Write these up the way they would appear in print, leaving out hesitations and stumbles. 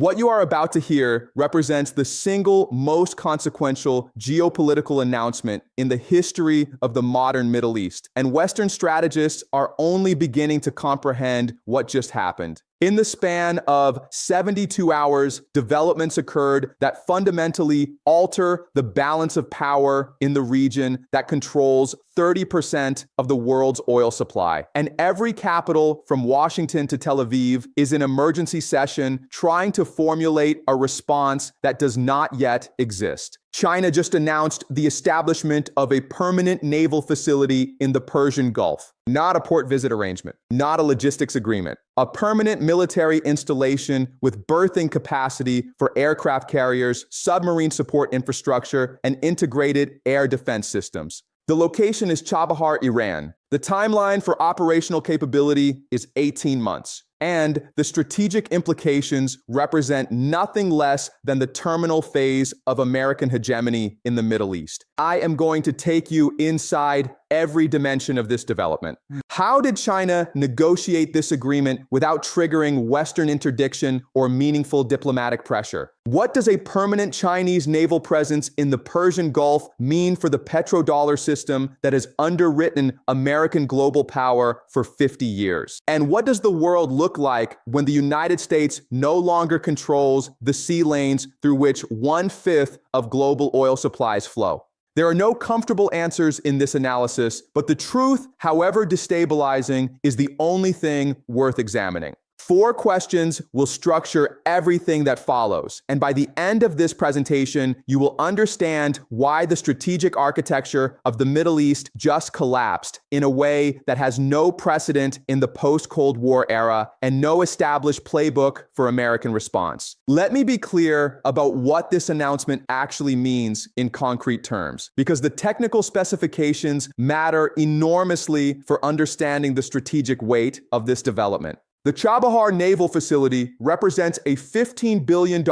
What you are about to hear represents the single most consequential geopolitical announcement in the history of the modern Middle East, and Western strategists are only beginning to comprehend what just happened. In the span of 72 hours, developments occurred that fundamentally alter the balance of power in the region that controls 30% of the world's oil supply. And every capital from Washington to Tel Aviv is in emergency session trying to formulate a response that does not yet exist. China just announced the establishment of a permanent naval facility in the Persian Gulf. Not a port visit arrangement, not a logistics agreement. A permanent military installation with berthing capacity for aircraft carriers, submarine support infrastructure, and integrated air defense systems. The location is Chabahar, Iran. The timeline for operational capability is 18 months. And the strategic implications represent nothing less than the terminal phase of American hegemony in the Middle East. I am going to take you inside every dimension of this development. How did China negotiate this agreement without triggering Western interdiction or meaningful diplomatic pressure? What does a permanent Chinese naval presence in the Persian Gulf mean for the petrodollar system that has underwritten American global power for 50 years? And what does the world look like when the United States no longer controls the sea lanes through which 1/5 of global oil supplies flow? There are no comfortable answers in this analysis, but the truth, however destabilizing, is the only thing worth examining. 4 questions will structure everything that follows, and by the end of this presentation, you will understand why the strategic architecture of the Middle East just collapsed in a way that has no precedent in the post-Cold War era and no established playbook for American response. Let me be clear about what this announcement actually means in concrete terms, because the technical specifications matter enormously for understanding the strategic weight of this development. The Chabahar Naval Facility represents a $15 billion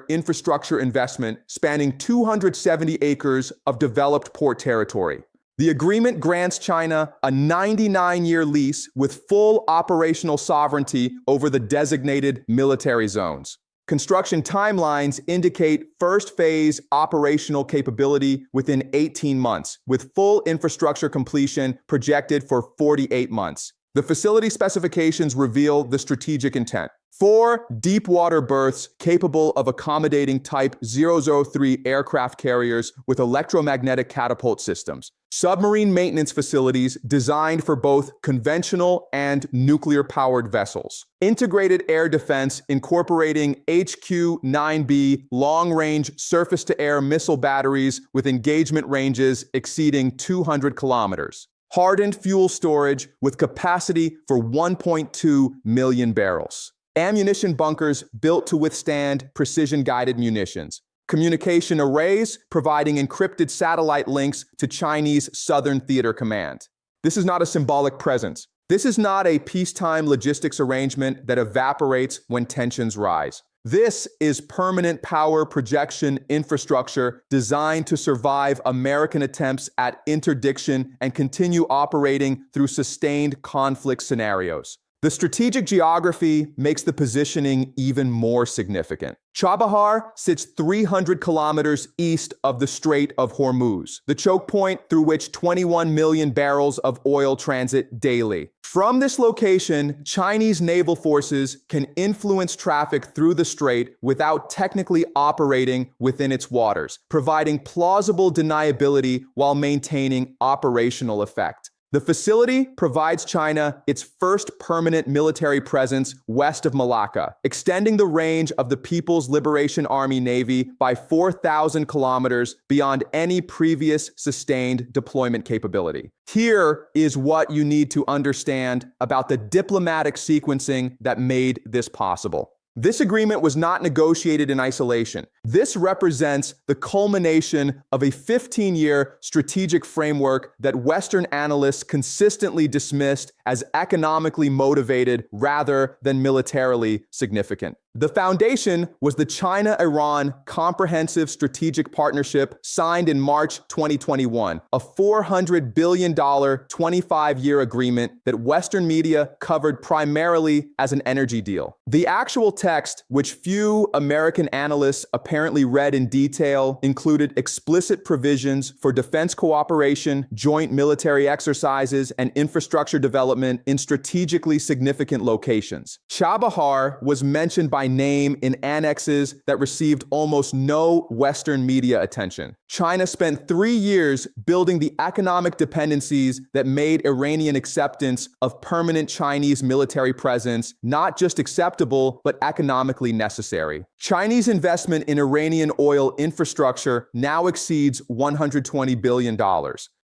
infrastructure investment spanning 270 acres of developed port territory. The agreement grants China a 99-year lease with full operational sovereignty over the designated military zones. Construction timelines indicate first phase operational capability within 18 months, with full infrastructure completion projected for 48 months. The facility specifications reveal the strategic intent. 4 deep-water berths capable of accommodating Type 003 aircraft carriers with electromagnetic catapult systems. Submarine maintenance facilities designed for both conventional and nuclear-powered vessels. Integrated air defense incorporating HQ-9B long-range surface-to-air missile batteries with engagement ranges exceeding 200 kilometers. Hardened fuel storage with capacity for 1.2 million barrels. Ammunition bunkers built to withstand precision-guided munitions. Communication arrays providing encrypted satellite links to Chinese Southern Theater Command. This is not a symbolic presence. This is not a peacetime logistics arrangement that evaporates when tensions rise. This is permanent power projection infrastructure designed to survive American attempts at interdiction and continue operating through sustained conflict scenarios. The strategic geography makes the positioning even more significant. Chabahar sits 300 kilometers east of the Strait of Hormuz, the choke point through which 21 million barrels of oil transit daily. From this location, Chinese naval forces can influence traffic through the strait without technically operating within its waters, providing plausible deniability while maintaining operational effect. The facility provides China its first permanent military presence west of Malacca, extending the range of the People's Liberation Army Navy by 4,000 kilometers beyond any previous sustained deployment capability. Here is what you need to understand about the diplomatic sequencing that made this possible. This agreement was not negotiated in isolation. This represents the culmination of a 15-year strategic framework that Western analysts consistently dismissed as economically motivated rather than militarily significant. The foundation was the China-Iran Comprehensive Strategic Partnership signed in March 2021, a $400 billion 25-year agreement that Western media covered primarily as an energy deal. The actual text, which few American analysts apparently read in detail, included explicit provisions for defense cooperation, joint military exercises, and infrastructure development in strategically significant locations. Chabahar was mentioned by name in annexes that received almost no Western media attention. China spent 3 years building the economic dependencies that made Iranian acceptance of permanent Chinese military presence not just acceptable, but economically necessary. Chinese investment in Iranian oil infrastructure now exceeds $120 billion.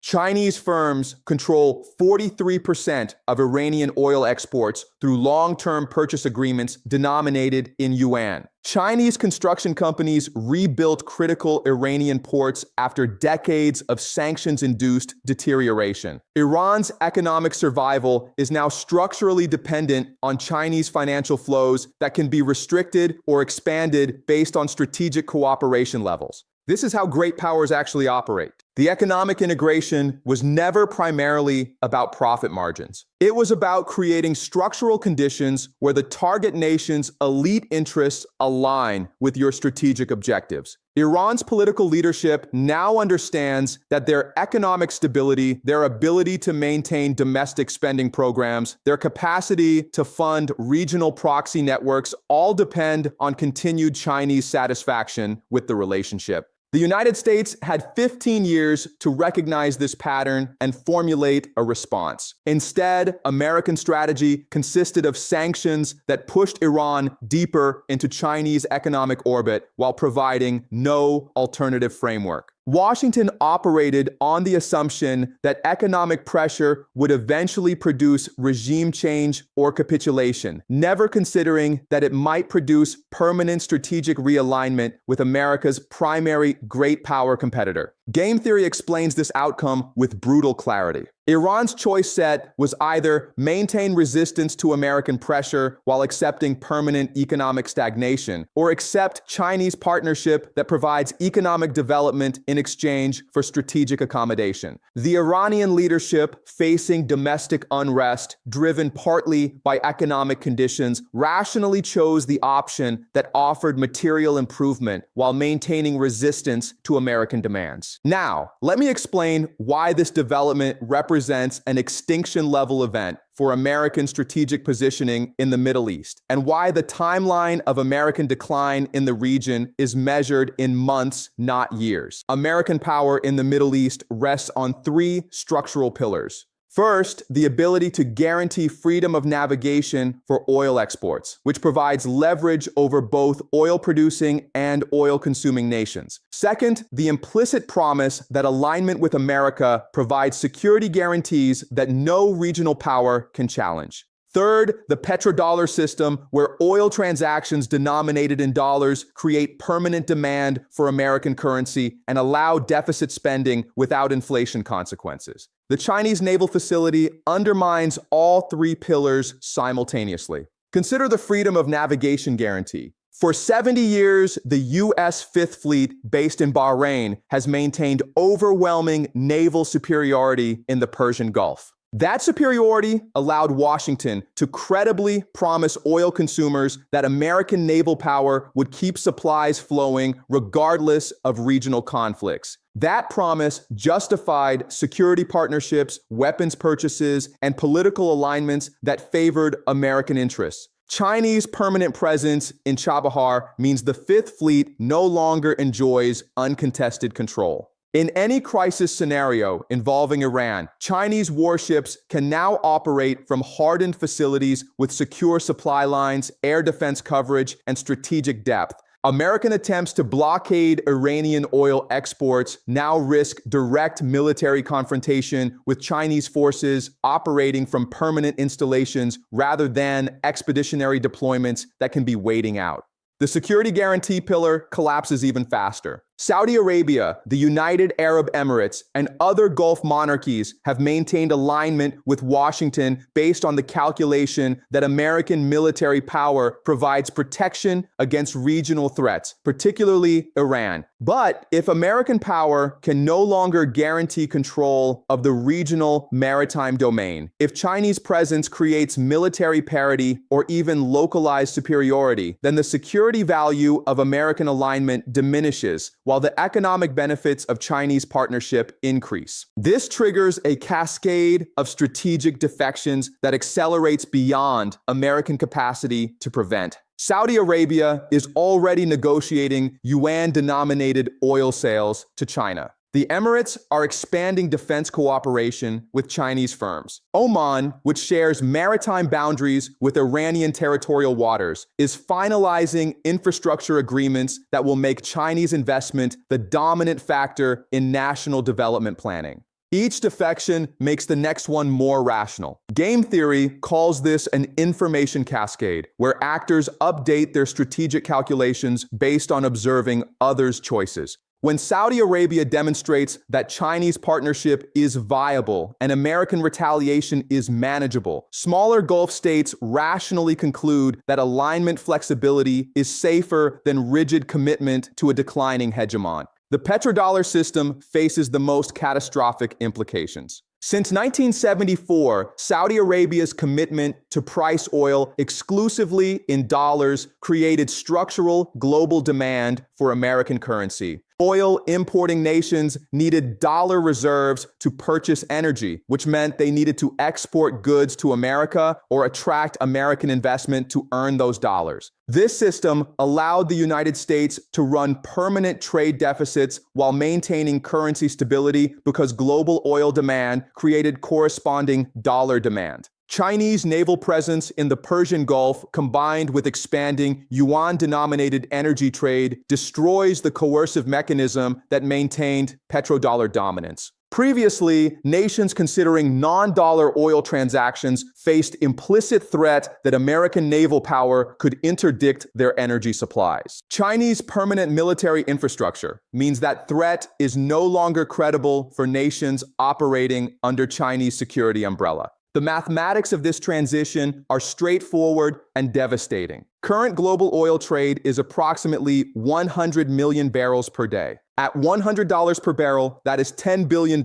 Chinese firms control 43% of Iranian oil exports through long-term purchase agreements denominated in yuan. Chinese construction companies rebuilt critical Iranian ports after decades of sanctions-induced deterioration. Iran's economic survival is now structurally dependent on Chinese financial flows that can be restricted or expanded based on strategic cooperation levels. This is how great powers actually operate. The economic integration was never primarily about profit margins. It was about creating structural conditions where the target nation's elite interests align with your strategic objectives. Iran's political leadership now understands that their economic stability, their ability to maintain domestic spending programs, their capacity to fund regional proxy networks all depend on continued Chinese satisfaction with the relationship. The United States had 15 years to recognize this pattern and formulate a response. Instead, American strategy consisted of sanctions that pushed Iran deeper into Chinese economic orbit while providing no alternative framework. Washington operated on the assumption that economic pressure would eventually produce regime change or capitulation, never considering that it might produce permanent strategic realignment with America's primary great power competitor. Game theory explains this outcome with brutal clarity. Iran's choice set was either maintain resistance to American pressure while accepting permanent economic stagnation, or accept Chinese partnership that provides economic development in exchange for strategic accommodation. The Iranian leadership, facing domestic unrest driven partly by economic conditions, rationally chose the option that offered material improvement while maintaining resistance to American demands. Now, let me explain why this development represents an extinction-level event for American strategic positioning in the Middle East, and why the timeline of American decline in the region is measured in months, not years. American power in the Middle East rests on 3 structural pillars. First, the ability to guarantee freedom of navigation for oil exports, which provides leverage over both oil-producing and oil-consuming nations. Second, the implicit promise that alignment with America provides security guarantees that no regional power can challenge. Third, the petrodollar system, where oil transactions denominated in dollars create permanent demand for American currency and allow deficit spending without inflation consequences. The Chinese naval facility undermines all 3 pillars simultaneously. Consider the freedom of navigation guarantee. For 70 years, the U.S. Fifth Fleet, based in Bahrain, has maintained overwhelming naval superiority in the Persian Gulf. That superiority allowed Washington to credibly promise oil consumers that American naval power would keep supplies flowing regardless of regional conflicts. That promise justified security partnerships, weapons purchases, and political alignments that favored American interests. Chinese permanent presence in Chabahar means the Fifth Fleet no longer enjoys uncontested control. In any crisis scenario involving Iran, Chinese warships can now operate from hardened facilities with secure supply lines, air defense coverage, and strategic depth. American attempts to blockade Iranian oil exports now risk direct military confrontation with Chinese forces operating from permanent installations rather than expeditionary deployments that can be waiting out. the security guarantee pillar collapses even faster. Saudi Arabia, the United Arab Emirates, and other Gulf monarchies have maintained alignment with Washington based on the calculation that American military power provides protection against regional threats, particularly Iran. But if American power can no longer guarantee control of the regional maritime domain, if Chinese presence creates military parity or even localized superiority, then the security value of American alignment diminishes, while the economic benefits of Chinese partnership increase. This triggers a cascade of strategic defections that accelerates beyond American capacity to prevent. Saudi Arabia is already negotiating yuan-denominated oil sales to China. The Emirates are expanding defense cooperation with Chinese firms. Oman, which shares maritime boundaries with Iranian territorial waters, is finalizing infrastructure agreements that will make Chinese investment the dominant factor in national development planning. Each defection makes the next one more rational. Game theory calls this an information cascade, where actors update their strategic calculations based on observing others' choices. When Saudi Arabia demonstrates that Chinese partnership is viable and American retaliation is manageable, smaller Gulf states rationally conclude that alignment flexibility is safer than rigid commitment to a declining hegemon. The petrodollar system faces the most catastrophic implications. Since 1974, Saudi Arabia's commitment to price oil exclusively in dollars created structural global demand for American currency. Oil importing nations needed dollar reserves to purchase energy, which meant they needed to export goods to America or attract American investment to earn those dollars. This system allowed the United States to run permanent trade deficits while maintaining currency stability because global oil demand created corresponding dollar demand. Chinese naval presence in the Persian Gulf, combined with expanding yuan-denominated energy trade, destroys the coercive mechanism that maintained petrodollar dominance. Previously, nations considering non-dollar oil transactions faced implicit threat that American naval power could interdict their energy supplies. Chinese permanent military infrastructure means that threat is no longer credible for nations operating under Chinese security umbrella. The mathematics of this transition are straightforward and devastating. Current global oil trade is approximately 100 million barrels per day. At $100 per barrel, that is $10 billion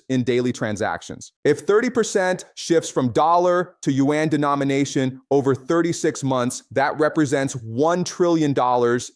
in daily transactions. If 30% shifts from dollar to yuan denomination over 36 months, that represents $1 trillion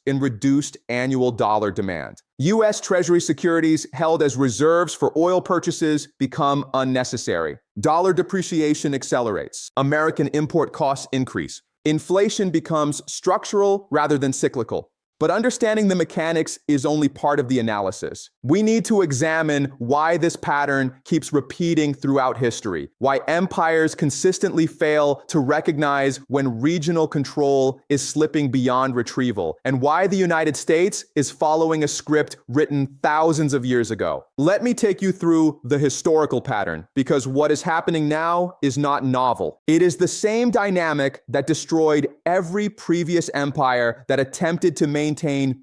in reduced annual dollar demand. U.S. Treasury securities held as reserves for oil purchases become unnecessary. Dollar depreciation accelerates. American import costs increase. Inflation becomes structural rather than cyclical. But understanding the mechanics is only part of the analysis. We need to examine why this pattern keeps repeating throughout history, why empires consistently fail to recognize when regional control is slipping beyond retrieval, and why the United States is following a script written thousands of years ago. Let me take you through the historical pattern, because what is happening now is not novel. It is the same dynamic that destroyed every previous empire that attempted to maintain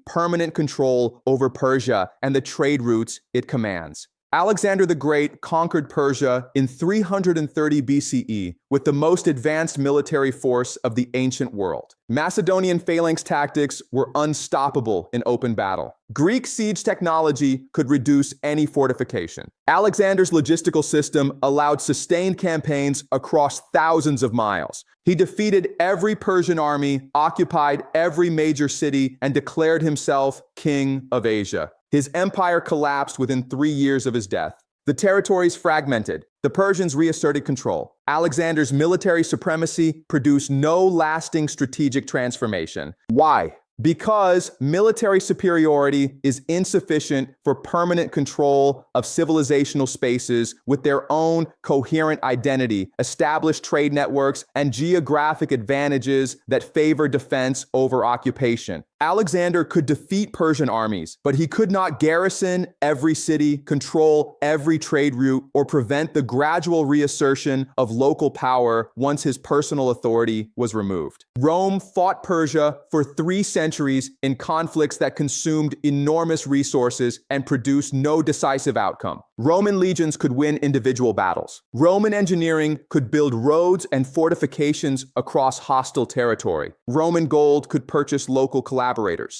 permanent control over Persia and the trade routes it commands. Alexander the Great conquered Persia in 330 BCE with the most advanced military force of the ancient world. Macedonian phalanx tactics were unstoppable in open battle. Greek siege technology could reduce any fortification. Alexander's logistical system allowed sustained campaigns across thousands of miles. He defeated every Persian army, occupied every major city, and declared himself king of Asia. His empire collapsed within 3 years of his death. The territories fragmented. The Persians reasserted control. Alexander's military supremacy produced no lasting strategic transformation. Why? Because military superiority is insufficient for permanent control of civilizational spaces with their own coherent identity, established trade networks, and geographic advantages that favor defense over occupation. Alexander could defeat Persian armies, but he could not garrison every city, control every trade route, or prevent the gradual reassertion of local power once his personal authority was removed. Rome fought Persia for 3 centuries in conflicts that consumed enormous resources and produced no decisive outcome. Roman legions could win individual battles. Roman engineering could build roads and fortifications across hostile territory. Roman gold could purchase local collaborators.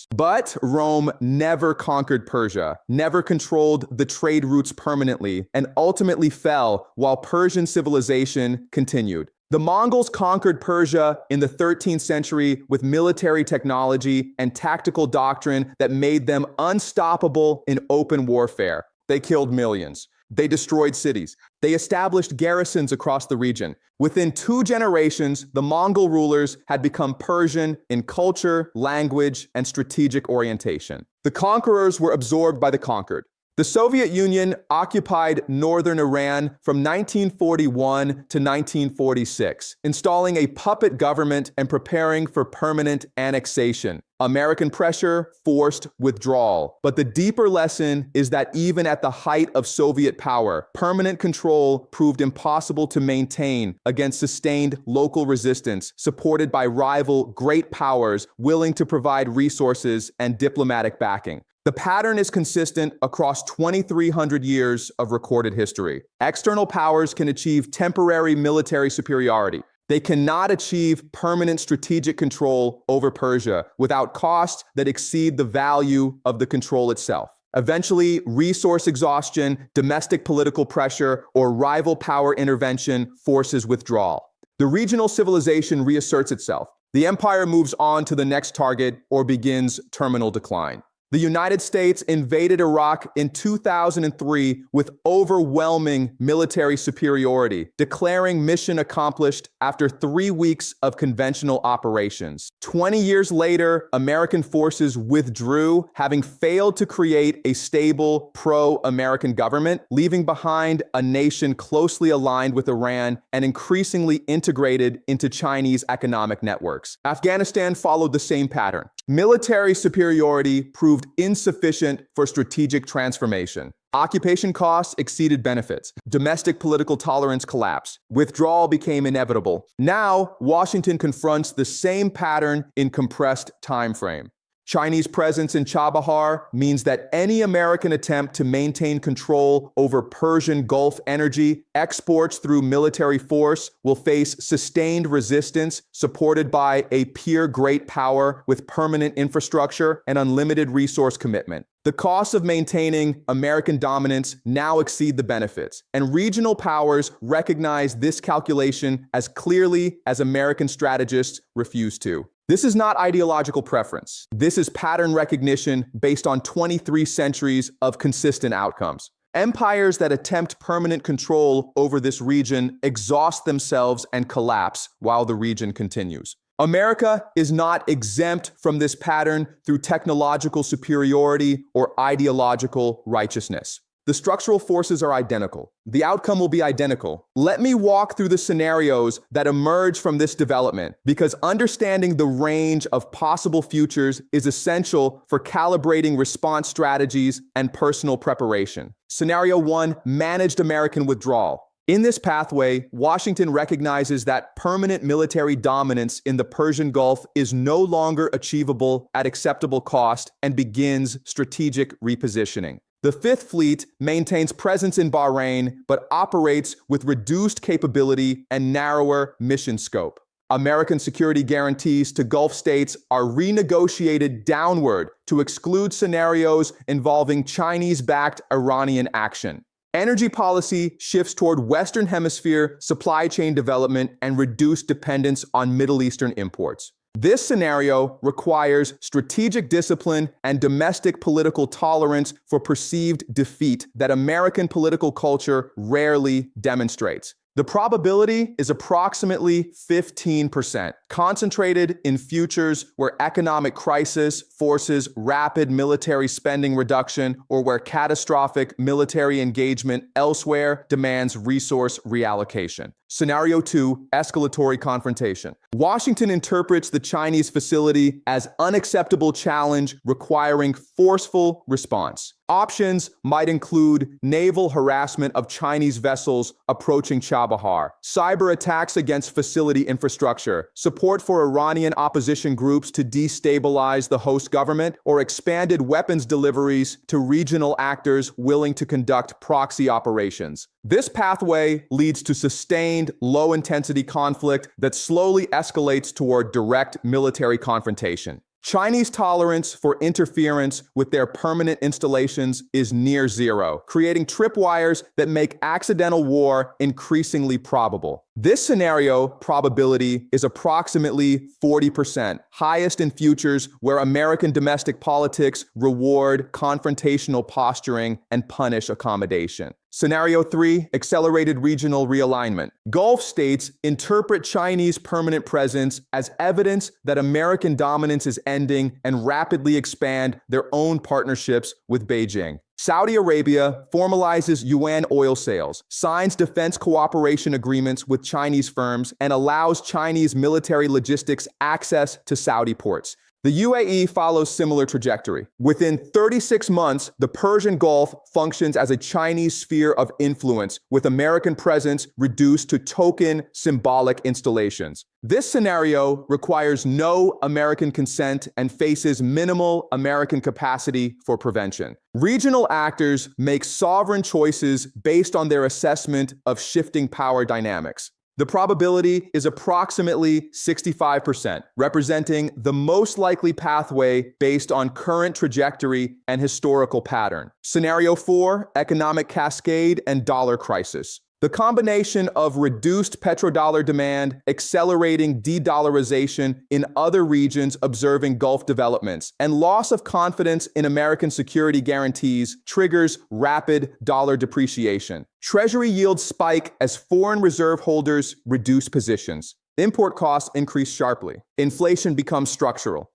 But Rome never conquered Persia, never controlled the trade routes permanently, and ultimately fell while Persian civilization continued. The Mongols conquered Persia in the 13th century with military technology and tactical doctrine that made them unstoppable in open warfare. They killed millions. They destroyed cities. They established garrisons across the region. Within 2 generations, the Mongol rulers had become Persian in culture, language, and strategic orientation. The conquerors were absorbed by the conquered. The Soviet Union occupied northern Iran from 1941 to 1946, installing a puppet government and preparing for permanent annexation. American pressure forced withdrawal. But the deeper lesson is that even at the height of Soviet power, permanent control proved impossible to maintain against sustained local resistance supported by rival great powers willing to provide resources and diplomatic backing. The pattern is consistent across 2,300 years of recorded history. External powers can achieve temporary military superiority. They cannot achieve permanent strategic control over Persia without costs that exceed the value of the control itself. Eventually, resource exhaustion, domestic political pressure, or rival power intervention forces withdrawal. The regional civilization reasserts itself. The empire moves on to the next target or begins terminal decline. The United States invaded Iraq in 2003 with overwhelming military superiority, declaring mission accomplished after 3 weeks of conventional operations. 20 years later, American forces withdrew, having failed to create a stable, pro-American government, leaving behind a nation closely aligned with Iran and increasingly integrated into Chinese economic networks. Afghanistan followed the same pattern. Military superiority proved insufficient for strategic transformation. Occupation costs exceeded benefits. Domestic political tolerance collapsed. Withdrawal became inevitable. Now, Washington confronts the same pattern in compressed time frame. Chinese presence in Chabahar means that any American attempt to maintain control over Persian Gulf energy exports through military force will face sustained resistance supported by a peer great power with permanent infrastructure and unlimited resource commitment. The costs of maintaining American dominance now exceed the benefits, and regional powers recognize this calculation as clearly as American strategists refuse to. This is not ideological preference. This is pattern recognition based on 23 centuries of consistent outcomes. Empires that attempt permanent control over this region exhaust themselves and collapse while the region continues. America is not exempt from this pattern through technological superiority or ideological righteousness. The structural forces are identical. The outcome will be identical. Let me walk through the scenarios that emerge from this development, because understanding the range of possible futures is essential for calibrating response strategies and personal preparation. Scenario 1, managed American withdrawal. In this pathway, Washington recognizes that permanent military dominance in the Persian Gulf is no longer achievable at acceptable cost and begins strategic repositioning. The Fifth Fleet maintains presence in Bahrain, but operates with reduced capability and narrower mission scope. American security guarantees to Gulf states are renegotiated downward to exclude scenarios involving Chinese-backed Iranian action. Energy policy shifts toward Western Hemisphere supply chain development and reduced dependence on Middle Eastern imports. This scenario requires strategic discipline and domestic political tolerance for perceived defeat that American political culture rarely demonstrates. The probability is approximately 15%, concentrated in futures where economic crisis forces rapid military spending reduction or where catastrophic military engagement elsewhere demands resource reallocation. Scenario 2, escalatory confrontation. Washington interprets the Chinese facility as unacceptable challenge requiring forceful response. Options might include naval harassment of Chinese vessels approaching Chabahar, cyber attacks against facility infrastructure, support for Iranian opposition groups to destabilize the host government, or expanded weapons deliveries to regional actors willing to conduct proxy operations. This pathway leads to sustained, low-intensity conflict that slowly escalates toward direct military confrontation. Chinese tolerance for interference with their permanent installations is near zero, creating tripwires that make accidental war increasingly probable. This scenario probability is approximately 40%, highest in futures where American domestic politics reward confrontational posturing and punish accommodation. Scenario 3, accelerated regional realignment. Gulf states interpret Chinese permanent presence as evidence that American dominance is ending and rapidly expand their own partnerships with Beijing. Saudi Arabia formalizes yuan oil sales, signs defense cooperation agreements with Chinese firms, and allows Chinese military logistics access to Saudi ports. The UAE follows similar trajectory. Within 36 months, the Persian Gulf functions as a Chinese sphere of influence, with American presence reduced to token symbolic installations. This scenario requires no American consent and faces minimal American capacity for prevention. Regional actors make sovereign choices based on their assessment of shifting power dynamics. The probability is approximately 65%, representing the most likely pathway based on current trajectory and historical pattern. Scenario 4, economic cascade and dollar crisis. The combination of reduced petrodollar demand, accelerating de-dollarization in other regions observing Gulf developments, and loss of confidence in American security guarantees triggers rapid dollar depreciation. Treasury yields spike as foreign reserve holders reduce positions. Import costs increase sharply. Inflation becomes structural.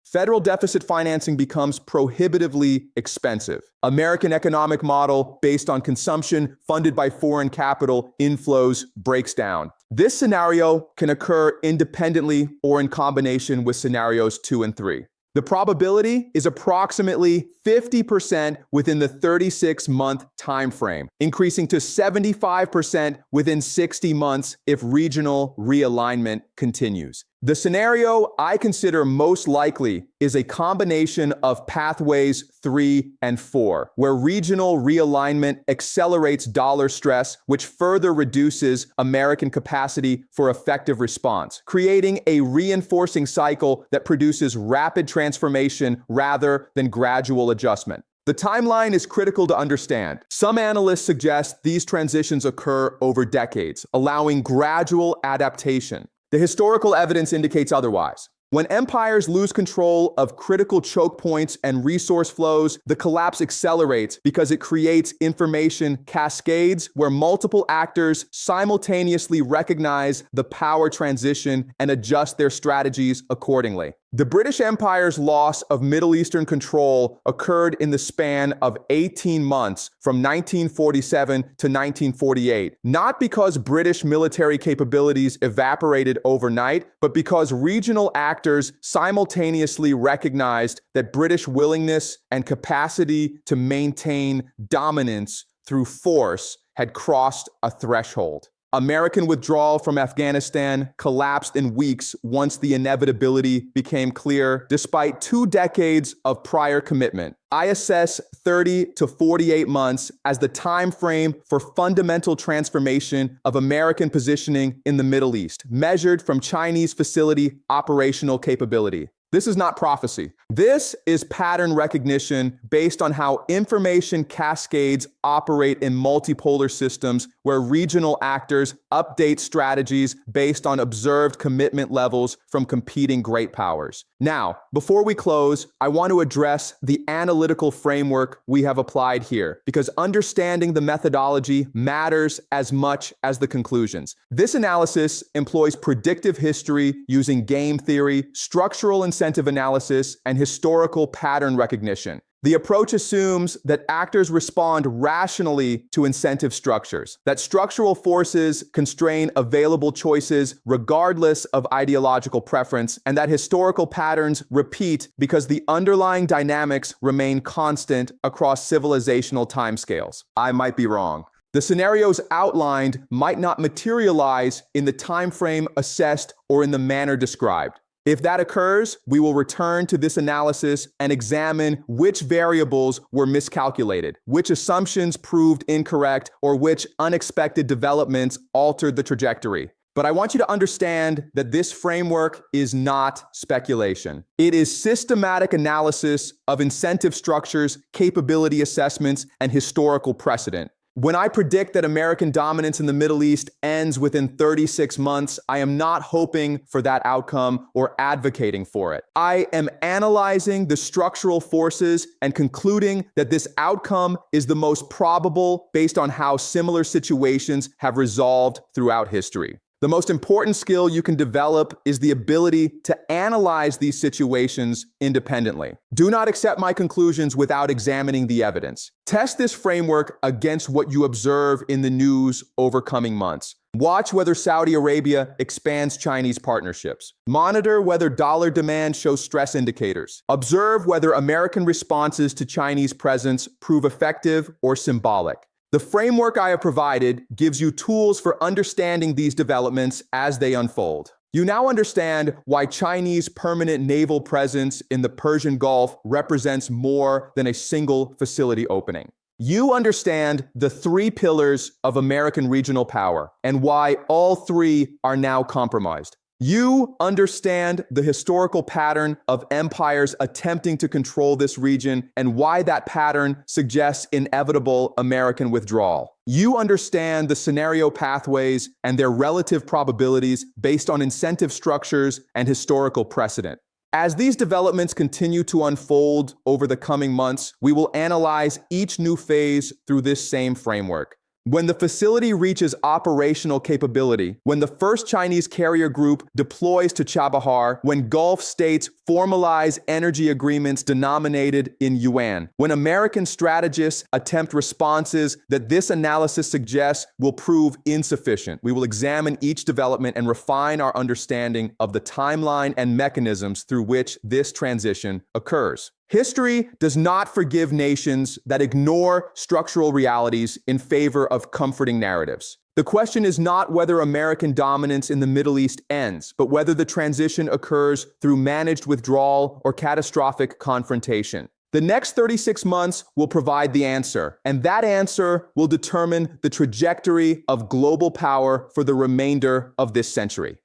Federal deficit financing becomes prohibitively expensive. American economic model based on consumption funded by foreign capital inflows breaks down. This scenario can occur independently or in combination with scenarios 2 and 3. The probability is approximately 50% within the 36-month time frame, increasing to 75% within 60 months if regional realignment continues. The scenario I consider most likely is a combination of pathways 3 and 4, where regional realignment accelerates dollar stress, which further reduces American capacity for effective response, creating a reinforcing cycle that produces rapid transformation rather than gradual adjustment. The timeline is critical to understand. Some analysts suggest these transitions occur over decades, allowing gradual adaptation. The historical evidence indicates otherwise. When empires lose control of critical choke points and resource flows, the collapse accelerates because it creates information cascades where multiple actors simultaneously recognize the power transition and adjust their strategies accordingly. The British Empire's loss of Middle Eastern control occurred in the span of 18 months from 1947 to 1948, not because British military capabilities evaporated overnight, but because regional actors simultaneously recognized that British willingness and capacity to maintain dominance through force had crossed a threshold. American withdrawal from Afghanistan collapsed in weeks once the inevitability became clear, despite 2 decades of prior commitment. I assess 30 to 48 months as the time frame for fundamental transformation of American positioning in the Middle East, measured from Chinese facility operational capability. This is not prophecy. This is pattern recognition based on how information cascades operate in multipolar systems where regional actors update strategies based on observed commitment levels from competing great powers. Now, before we close, I want to address the analytical framework we have applied here, because understanding the methodology matters as much as the conclusions. This analysis employs predictive history using game theory, structural incentive analysis, and historical pattern recognition. The approach assumes that actors respond rationally to incentive structures, that structural forces constrain available choices regardless of ideological preference, and that historical patterns repeat because the underlying dynamics remain constant across civilizational timescales. I might be wrong. The scenarios outlined might not materialize in the time frame assessed or in the manner described. If that occurs, we will return to this analysis and examine which variables were miscalculated, which assumptions proved incorrect, or which unexpected developments altered the trajectory. But I want you to understand that this framework is not speculation. It is systematic analysis of incentive structures, capability assessments, and historical precedent. When I predict that American dominance in the Middle East ends within 36 months, I am not hoping for that outcome or advocating for it. I am analyzing the structural forces and concluding that this outcome is the most probable based on how similar situations have resolved throughout history. The most important skill you can develop is the ability to analyze these situations independently. Do not accept my conclusions without examining the evidence. Test this framework against what you observe in the news over coming months. Watch whether Saudi Arabia expands Chinese partnerships. Monitor whether dollar demand shows stress indicators. Observe whether American responses to Chinese presence prove effective or symbolic. The framework I have provided gives you tools for understanding these developments as they unfold. You now understand why Chinese permanent naval presence in the Persian Gulf represents more than a single facility opening. You understand the three pillars of American regional power and why all three are now compromised. You understand the historical pattern of empires attempting to control this region and why that pattern suggests inevitable American withdrawal. You understand the scenario pathways and their relative probabilities based on incentive structures and historical precedent. As these developments continue to unfold over the coming months, we will analyze each new phase through this same framework. When the facility reaches operational capability, when the first Chinese carrier group deploys to Chabahar, when Gulf states formalize energy agreements denominated in yuan, when American strategists attempt responses that this analysis suggests will prove insufficient, we will examine each development and refine our understanding of the timeline and mechanisms through which this transition occurs. History does not forgive nations that ignore structural realities in favor of comforting narratives. The question is not whether American dominance in the Middle East ends, but whether the transition occurs through managed withdrawal or catastrophic confrontation. The next 36 months will provide the answer, and that answer will determine the trajectory of global power for the remainder of this century.